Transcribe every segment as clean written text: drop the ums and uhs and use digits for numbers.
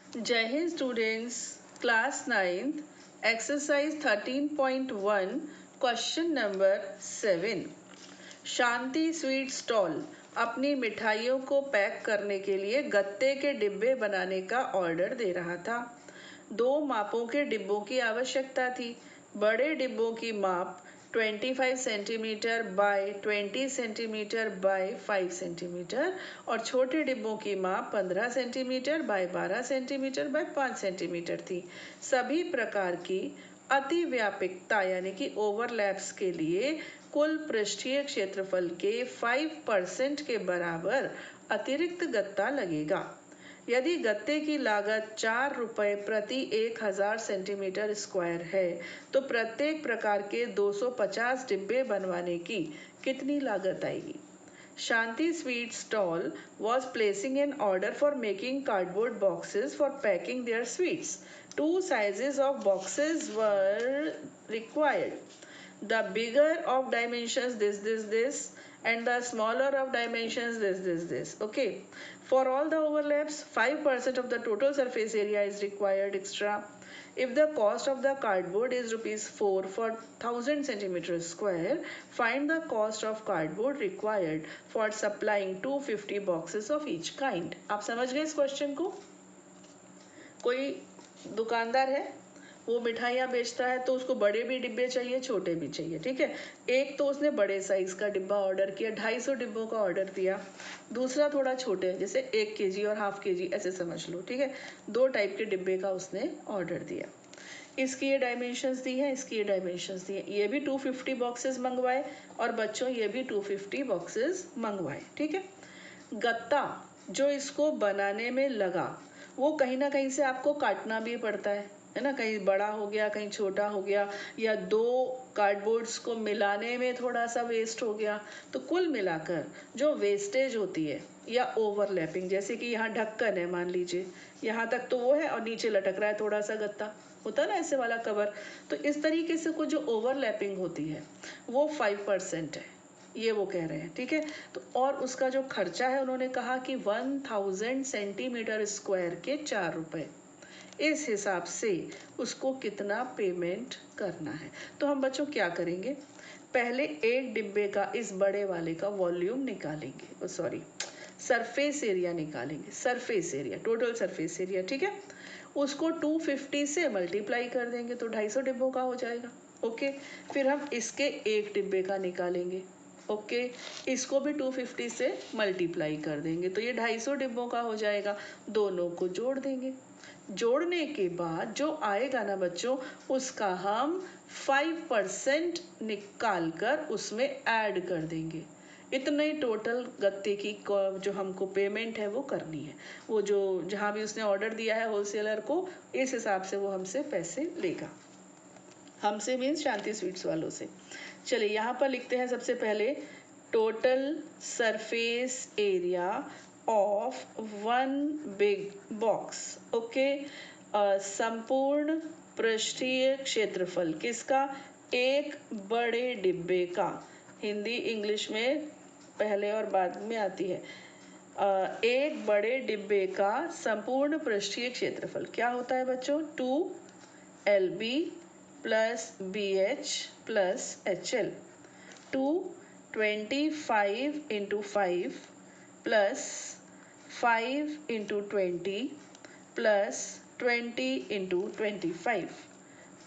जय Hind students, class 9th exercise 13.1 question number 7। शांति sweet stall अपनी मिठाइयों को पैक करने के लिए गत्ते के डिब्बे बनाने का ऑर्डर दे रहा था। 2 मापों के डिब्बों की आवश्यकता थी। बड़े डिब्बों की माप 25 centimetre bye 20 centimetre bye 5 centimetre और छोटे डिब्बों की माप 15 centimetre bye 12 centimetre bye 5 centimetre थी। सभी प्रकार की अतिव्यापकता यानी कि ओवरलैप्स के लिए कुल पृष्ठीय क्षेत्रफल के 5% के बराबर अतिरिक्त गत्ता लगेगा। यदि गत्ते की लागत 4 रुपये प्रति 1000 सेंटीमीटर स्क्वायर है तो प्रत्येक प्रकार के 250 डिब्बे बनवाने की कितनी लागत आएगी? Shanti Sweet Stall was placing an order for making cardboard boxes for packing their sweets. 2 sizes of boxes were required. The bigger of dimensions this and the smaller of dimensions this. Okay. For all the overlaps, 5% of the total surface area is required extra. If the cost of the cardboard is rupees 4 for 1000 centimeters square, find the cost of cardboard required for supplying 250 boxes of each kind. आप समझ गए इस question को? कोई दुकानदार है, वो मिठाइयाँ बेचता है तो उसको बड़े भी डिब्बे चाहिए, छोटे भी चाहिए, ठीक है। एक तो उसने बड़े साइज का डिब्बा ऑर्डर किया, 250 डिब्बों का ऑर्डर दिया। दूसरा थोड़ा छोटे, जैसे 1 kg और हाफ kg ऐसे समझ लो, ठीक है। 2 टाइप के डिब्बे का उसने ऑर्डर दिया। इसकी ये डायमेंशंस दी है, इसकी ये डायमेंशंस दी है। ये भी 250 बॉक्सेस मंगवाए और बच्चों ये भी 250 बॉक्सेस मंगवाए, ठीक है। गत्ता जो इसको बनाने में लगा वो कहीं ना कहीं से आपको काटना भी पड़ता है ना। कहीं बड़ा हो गया, कहीं छोटा हो गया, या 2 कार्डबोर्ड्स को मिलाने में थोड़ा सा वेस्ट हो गया। तो कुल मिलाकर जो वेस्टेज होती है या ओवरलैपिंग, जैसे कि यहाँ ढक्कन है, मान लीजिए यहाँ तक तो वो है और नीचे लटक रहा है थोड़ा सा गत्ता, होता है ना ऐसे वाला कवर। तो इस तरीके से कुछ जो ओवरलैपिंग होती है वो 5% है, ये वो कह रहे हैं, ठीक है। तो और उसका जो खर्चा है उन्होंने कहा कि 1000 सेंटीमीटर स्क्वायर के 4 रुपए। इस हिसाब से उसको कितना पेमेंट करना है। तो हम बच्चों क्या करेंगे, पहले एक डिब्बे का इस बड़े वाले का वॉल्यूम निकालेंगे, सॉरी सरफेस एरिया निकालेंगे, surface area, total surface area, ठीक है। उसको 250 से मल्टीप्लाई कर देंगे तो 250 डिब्बों का हो जाएगा। ओके, फिर हम इसके एक डिब्बे का निकालेंगे। ओके, इसको भी 250 से मल्टीप्लाई कर देंगे तो ये 250 डिब्बों का हो जाएगा। दोनों को जोड़ देंगे। जोड़ने के बाद जो आएगा ना बच्चों, उसका हम 5% निकाल कर उसमें ऐड कर देंगे। इतना ही टोटल गत्ते की जो हमको पेमेंट है वो करनी है। वो जो जहाँ भी उसने ऑर्डर दिया है होलसेलर को, इस हिसाब से वो हमसे पैसे लेगा। हमसे मीन्स शांति स्वीट्स वालों से। चलिए यहाँ पर लिखते हैं सबसे पहले total surface area of 1 big box. Okay, संपूर्ण पृष्ठीय क्षेत्रफल किसका? एक बड़े डिब्बे का। हिंदी इंग्लिश में पहले और बाद में आती है। एक बड़े डिब्बे का संपूर्ण पृष्ठीय क्षेत्रफल क्या होता है बच्चों? 2LB plus BH plus HL. 225 into 5 plus 5 into 20 plus 20 into 25.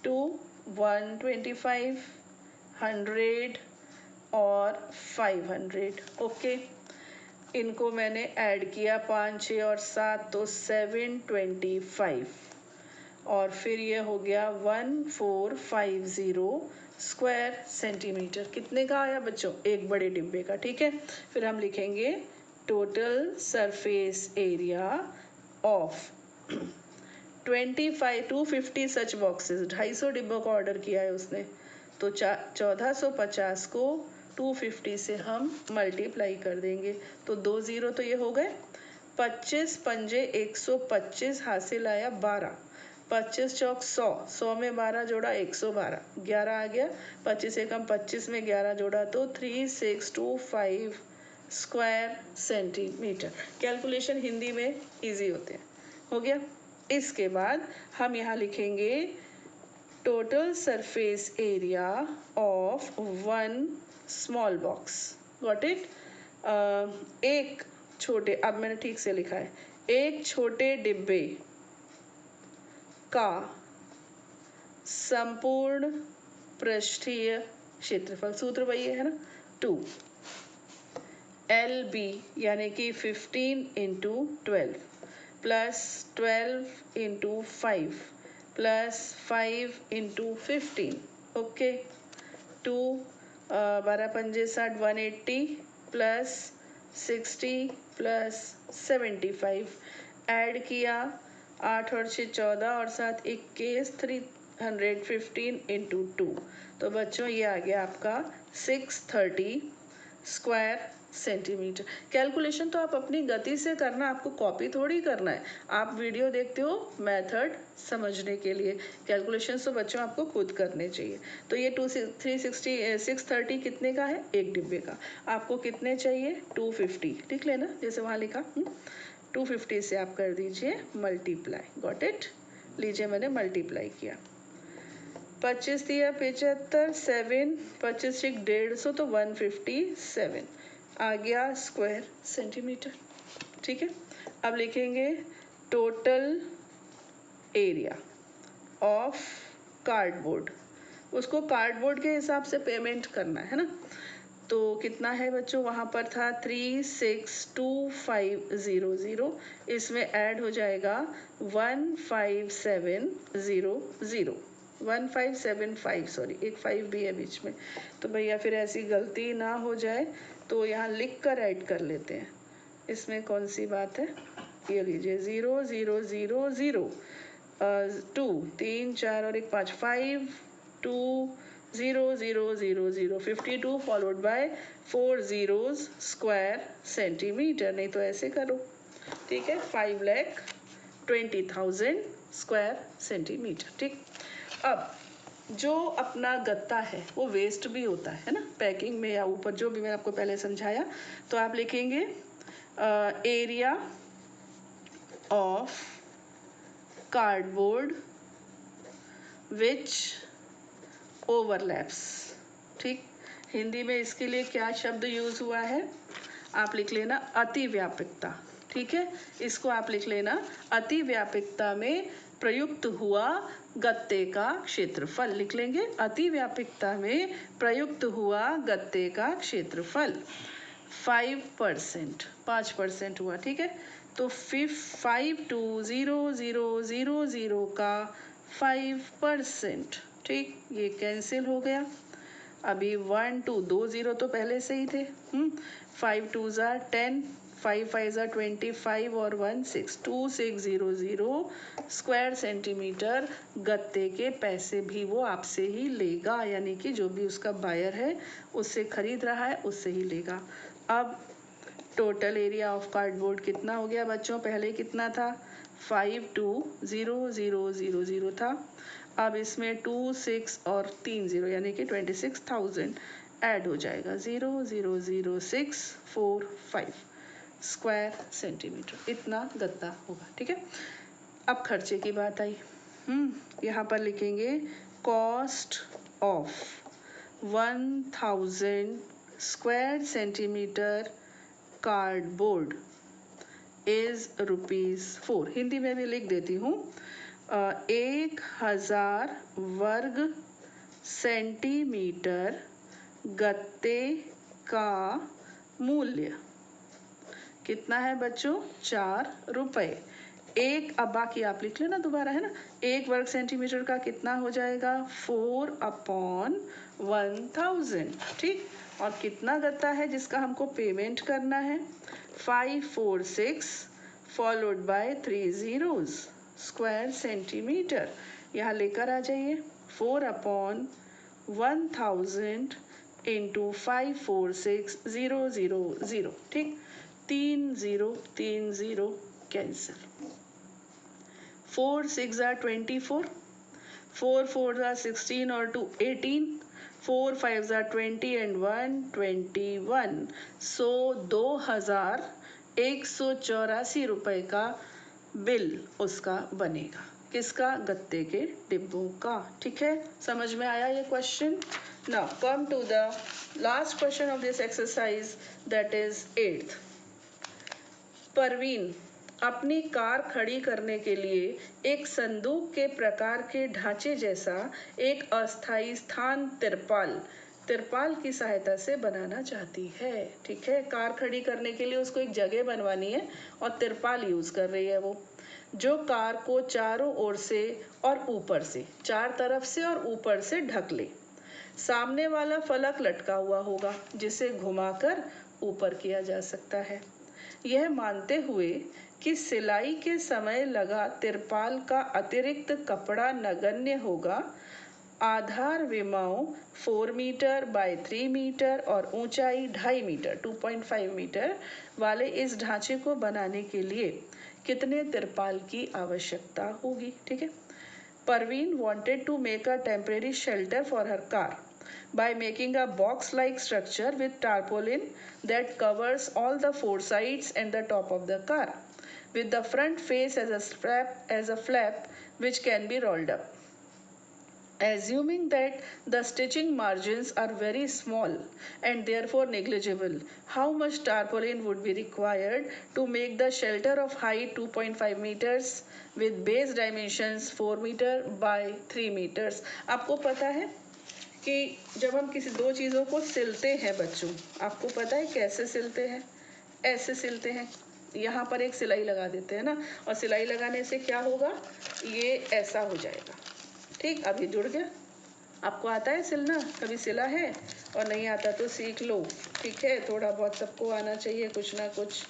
2 125 100 और 500। ओके, इनको मैंने ऐड किया 5 6 और 7 तो 725 और फिर ये हो गया 1450 स्क्वायर सेंटीमीटर। कितने का आया बच्चों? एक बड़े डिब्बे का, ठीक है। फिर हम लिखेंगे total surface area of 250 such boxes. 250 डिब्बों का ऑर्डर किया है उसने, तो 1450 को 250 से हम मल्टीप्लाई कर देंगे तो 2 0 तो ये हो गए। 25 पंजे 125 हासिल आया 12। 25 चौक 100, 100 में 12 जोड़ा 112, 11 आ गया। 25 एकम 25 में 11 जोड़ा तो 3625 स्क्वायर सेंटीमीटर। कैलकुलेशन हिंदी में इजी होते हैं। हो गया। इसके बाद हम यहाँ लिखेंगे total surface area of one small box. Got it. एक छोटे, अब मैंने ठीक से लिखा है, एक छोटे डिब्बे का संपूर्ण पृष्ठीय क्षेत्रफल, सूत्र वही है ना, 2 LB यानी कि 15 into 12 plus 12 into 5 plus 5 into 15। Okay, 2 12 पंजे 60, 180 प्लस 60 प्लस 75 ऐड किया, 8 और 6 14 और 7 21, 315 इंटू 2। तो बच्चों ये आ गया आपका 630 स्क्वायर सेंटीमीटर। कैलकुलेशन तो आप अपनी गति से करना, आपको कॉपी थोड़ी करना है। आप वीडियो देखते हो मेथड समझने के लिए, कैलकुलेशन तो बच्चों आपको खुद करने चाहिए। तो ये 630 कितने का है, एक डिब्बे का। आपको कितने चाहिए, 250 लिख लेना जैसे वहाँ लिखा। 250 से आप कर दीजिए मल्टीप्लाई। Got it. लीजिए मैंने मल्टीप्लाई किया, 25 दिया 75, 7 25 150 तो 157 आ गया स्क्वायर सेंटीमीटर। ठीक है, अब लिखेंगे टोटल एरिया ऑफ कार्डबोर्ड। उसको कार्डबोर्ड के हिसाब से पेमेंट करना है ना। तो कितना है बच्चों, वहाँ पर था 362500, इसमें ऐड हो जाएगा 15700, 1575, सॉरी एक 5 भी है बीच में। तो भैया फिर ऐसी गलती ना हो जाए तो यहाँ लिख कर ऐड कर लेते हैं। इसमें कौन सी बात है, ये लीजिए 0000 2 3 4 और 1 5 5 2 0 0 0 0 52 followed by 4 zeros square centimetre. नहीं तो ऐसे करो, ठीक है, 5,20,000 स्क्वायर सेंटीमीटर। ठीक, अब जो अपना गत्ता है वो वेस्ट भी होता है ना, पैकिंग में या ऊपर जो भी मैंने आपको पहले समझाया। तो आप लिखेंगे area of cardboard which overlaps. ठीक, हिंदी में इसके लिए क्या शब्द यूज हुआ है, आप लिख लेना अतिव्यापकता। ठीक है, इसको आप लिख लेना अतिव्यापकता में प्रयुक्त हुआ गत्ते का क्षेत्रफल। लिख लेंगे अतिव्यापकता में प्रयुक्त हुआ गत्ते का क्षेत्रफल 5%, 5% हुआ। ठीक है, तो 520000 का 5%। ठीक, ये कैंसिल हो गया। अभी 1 2 2 0 तो पहले से ही थे। 5 2 10, 5 5 25 और 1 6, 2600 स्क्वायर सेंटीमीटर गत्ते के पैसे भी वो आपसे ही लेगा, यानी कि जो भी उसका बायर है उससे खरीद रहा है उससे ही लेगा। अब टोटल एरिया ऑफ कार्डबोर्ड कितना हो गया बच्चों, पहले कितना था 520000 था। अब इसमें 2 6 और 3 0 यानी कि 26,000 ऐड हो जाएगा, 0.00645 स्क्वायर सेंटीमीटर, इतना गत्ता होगा। ठीक है, अब खर्चे की बात आई। यहाँ पर लिखेंगे cost of 1000 square centimetre cardboard is ₹4। Hindi में भी लिख देती हूँ, 1000 वर्ग सेंटीमीटर गत्ते का मूल्य कितना है बच्चों, ₹4। एक, अब बाकी आप लिख लेना दोबारा, है ना। 1 वर्ग सेंटीमीटर का कितना हो जाएगा, 4/1000। ठीक, और कितना गत्ता है जिसका हमको पेमेंट करना है, 546 followed by 3 zeros square centimetre. यहाँ लेकर आ जाइए 4/1000 इंटू 546000। ठीक, 3 0 3 0 कैंसिल, 4 6 24, 4 4 16 और 2 18, 4 5 20 and 1 21। सो 2184 रुपए का बिल उसका बनेगा, किसका? गत्ते के डिब्बों का। ठीक है, समझ में आया ये question? Now come to the last question of this exercise, that is 8th। Parveen अपनी कार खड़ी करने के लिए एक संदूक के प्रकार के ढांचे जैसा एक अस्थायी स्थान तिरपाल की सहायता से बनाना चाहती है। ठीक है, कार खड़ी करने के लिए उसको एक जगह बनवानी है और तिरपाल यूज कर रही है वो, जो कार को चारों ओर से और ऊपर से, चार तरफ से और ऊपर से ढक ले। सामने वाला फलक लटका हुआ होगा जिसे घुमाकर ऊपर किया जा सकता है। यह मानते हुए कि सिलाई के समय लगा तिरपाल का अतिरिक्त कपड़ा नगण्य होगा, आधार विमाओं 4 मीटर बाय 3 मीटर और ऊंचाई 2.5 मीटर 2.5 मीटर वाले इस ढांचे को बनाने के लिए कितने तिरपाल की आवश्यकता होगी? ठीक है, Parveen wanted to make a temporary shelter for her car by making a box-like structure with tarpaulin that covers all the four sides and the top of the car, with the front face as a flap which can be rolled up. Assuming that the stitching margins are very small and therefore negligible, how much tarpaulin would be required to make the shelter of height 2.5 meters with base dimensions 4 meter by 3 meters? आपको पता है कि जब हम किसी दो चीज़ों को सिलते हैं बच्चों, आपको पता है कैसे सिलते हैं? ऐसे सिलते हैं, यहाँ पर एक सिलाई लगा देते हैं ना, और सिलाई लगाने से क्या होगा? ये ऐसा हो जाएगा। ठीक, अब ये जुड़ गया। आपको आता है सिलना? कभी सिला है? और नहीं आता तो सीख लो। ठीक है, थोड़ा बहुत सबको आना चाहिए कुछ ना कुछ।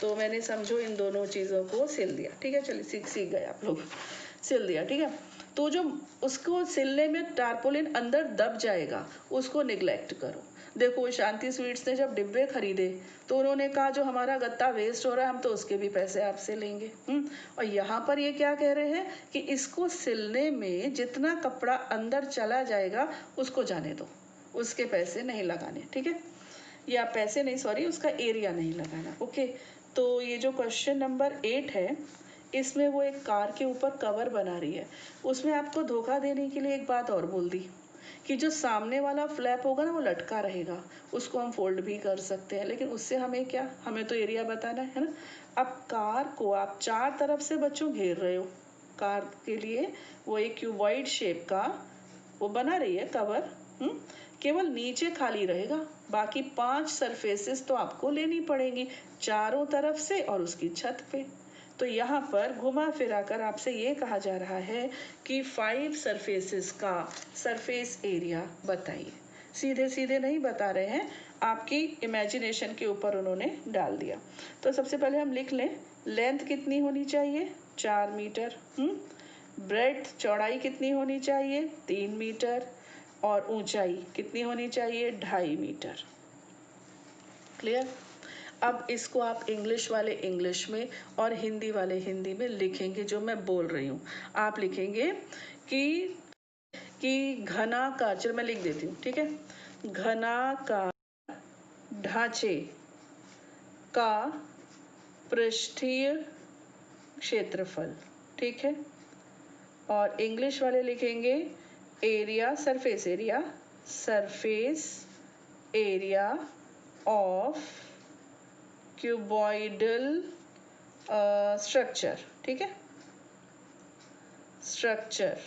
तो मैंने समझो इन दोनों चीज़ों को सिल दिया। ठीक है, चलिए सीख गए आप लोग, सिल दिया। ठीक है, तो जो उसको सिलने में टारपोलिन अंदर दब जाएगा उसको निगलेक्ट करो। देखो शांति स्वीट्स ने जब डिब्बे खरीदे तो उन्होंने कहा जो हमारा गत्ता वेस्ट हो रहा है हम तो उसके भी पैसे आपसे लेंगे। और यहाँ पर ये क्या कह रहे हैं कि इसको सिलने में जितना कपड़ा अंदर चला जाएगा उसको जाने दो, उसके पैसे नहीं लगाने। ठीक है, या पैसे नहीं, सॉरी, उसका एरिया नहीं लगाना। ओके, तो ये जो क्वेश्चन नंबर 8 है इसमें वो एक कार के ऊपर कवर बना रही है, उसमें आपको धोखा देने के लिए एक बात और बोल दी कि जो सामने वाला फ्लैप होगा ना वो लटका रहेगा, उसको हम फोल्ड भी कर सकते हैं, लेकिन उससे हमें क्या, हमें तो एरिया बताना है ना। अब कार को आप चार तरफ से बच्चों घेर रहे हो, कार के लिए वो एक क्यूबॉइड शेप का वो बना रही है कवर। केवल नीचे खाली रहेगा, बाकी 5 सरफेसेस तो आपको लेनी पड़ेगी चारों तरफ से और उसकी छत पे। तो यहाँ पर घुमा फिरा कर आपसे ये कहा जा रहा है कि 5 सरफेसेस का सरफेस एरिया बताइए। सीधे सीधे नहीं बता रहे हैं, आपकी इमेजिनेशन के ऊपर उन्होंने डाल दिया। तो सबसे पहले हम लिख लें, लेंथ कितनी होनी चाहिए? 4 मीटर। ब्रेड्थ, चौड़ाई कितनी होनी चाहिए? 3 मीटर। और ऊंचाई कितनी होनी चाहिए? 2.5 मीटर। क्लियर? अब इसको आप इंग्लिश वाले इंग्लिश में और हिंदी वाले हिंदी में लिखेंगे जो मैं बोल रही हूँ। आप लिखेंगे कि घनाकार, चलो मैं लिख देती हूँ। ठीक है, घनाकार ढांचे का पृष्ठीय क्षेत्रफल। ठीक है, और इंग्लिश वाले लिखेंगे area, surface area of cuboidal structure. ठीक है, स्ट्रक्चर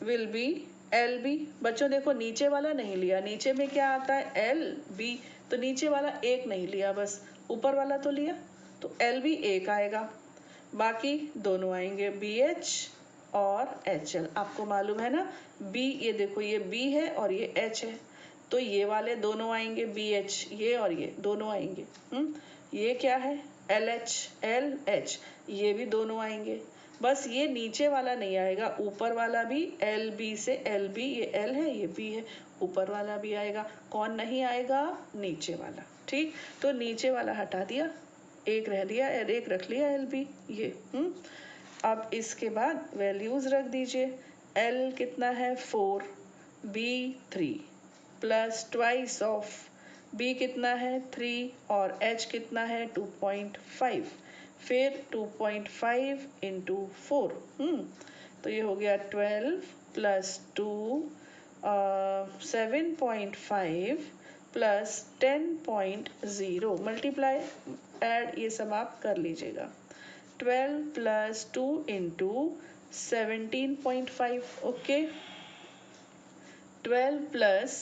विल बी LB। बच्चों देखो नीचे वाला नहीं लिया, नीचे में क्या आता है? LB, तो नीचे वाला एक नहीं लिया, बस ऊपर वाला तो लिया, तो LB एक आएगा, बाकी दोनों आएंगे BH और HL। आपको मालूम है ना, B, ये देखो ये B है और ये H है, तो ये वाले दोनों आएंगे BH, ये और ये दोनों आएंगे। ये क्या है? LH, ये भी दोनों आएंगे, बस ये नीचे वाला नहीं आएगा, ऊपर वाला भी LB से LB, ये L है ये B है, ऊपर वाला भी आएगा। कौन नहीं आएगा? नीचे वाला। ठीक, तो नीचे वाला हटा दिया, एक रह दिया, एक रख लिया LB ये। अब इसके बाद वैल्यूज रख दीजिए। L कितना है? 4, B 3 plus twice of B कितना है? 3 और H कितना है? 2.5 फिर 2.5 इंटू 4, तो ये हो गया 12 प्लस 2 7.5 प्लस 10.0 मल्टीप्लाई ऐड ये सब आप कर लीजिएगा। 12 प्लस 2 इंटू 17.5, ओके। 12 प्लस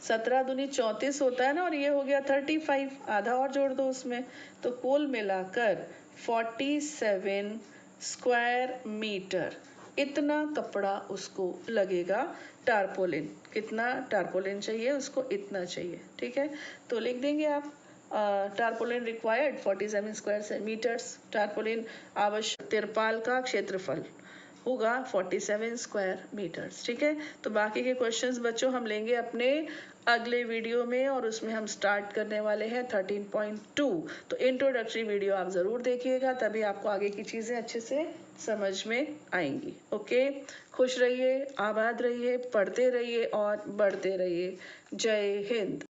17 दूनी 34 होता है ना, और ये हो गया 35, आधा और जोड़ दो उसमें, तो कुल मिलाकर 47 स्क्वायर मीटर इतना कपड़ा उसको लगेगा। टारपोलिन, कितना टारपोलिन चाहिए उसको, इतना चाहिए, ठीक है। तो लिख देंगे आप tarpaulin required 47 square metres. Tarpaulin आवश्यक तिरपाल का क्षेत्रफल होगा 47 स्क्वायर मीटर्स, ठीक है। तो बाकी के क्वेश्चंस बच्चों हम लेंगे अपने अगले वीडियो में, और उसमें हम स्टार्ट करने वाले हैं 13.2। तो इंट्रोडक्टरी वीडियो आप ज़रूर देखिएगा, तभी आपको आगे की चीज़ें अच्छे से समझ में आएंगी। ओके, खुश रहिए, आबाद रहिए, पढ़ते रहिए और बढ़ते रहिए। जय हिंद।